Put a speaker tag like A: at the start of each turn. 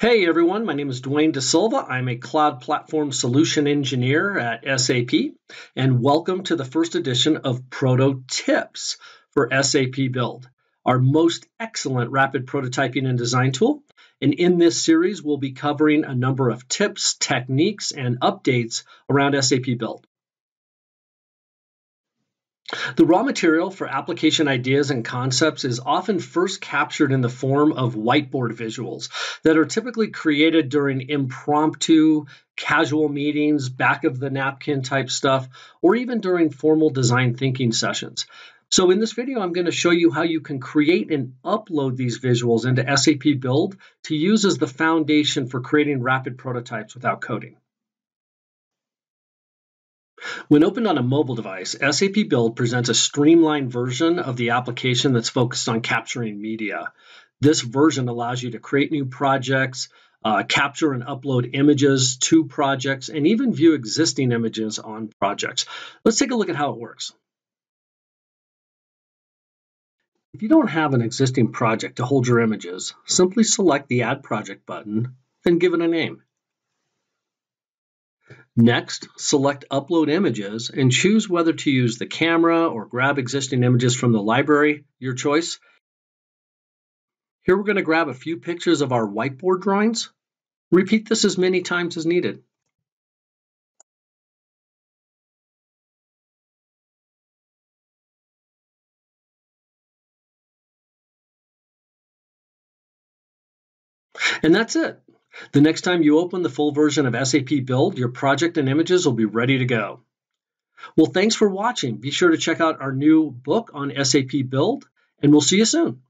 A: Hey everyone, my name is Dwayne De Silva. I'm a Cloud Platform Solution Engineer at SAP, and welcome to the first edition of Proto Tips for SAP Build, our most excellent rapid prototyping and design tool. And in this series, we'll be covering a number of tips, techniques, and updates around SAP Build. The raw material for application ideas and concepts is often first captured in the form of whiteboard visuals that are typically created during impromptu, casual meetings, back of the napkin type stuff, or even during formal design thinking sessions. So in this video, I'm going to show you how you can create and upload these visuals into SAP Build to use as the foundation for creating rapid prototypes without coding. When opened on a mobile device, SAP Build presents a streamlined version of the application that's focused on capturing media. This version allows you to create new projects, capture and upload images to projects, and even view existing images on projects. Let's take a look at how it works. If you don't have an existing project to hold your images, simply select the Add Project button, then give it a name. Next, select Upload Images and choose whether to use the camera or grab existing images from the library, your choice. Here we're going to grab a few pictures of our whiteboard drawings. Repeat this as many times as needed. And that's it. The next time you open the full version of SAP Build, your project and images will be ready to go. Well, thanks for watching. Be sure to check out our new book on SAP Build, and we'll see you soon.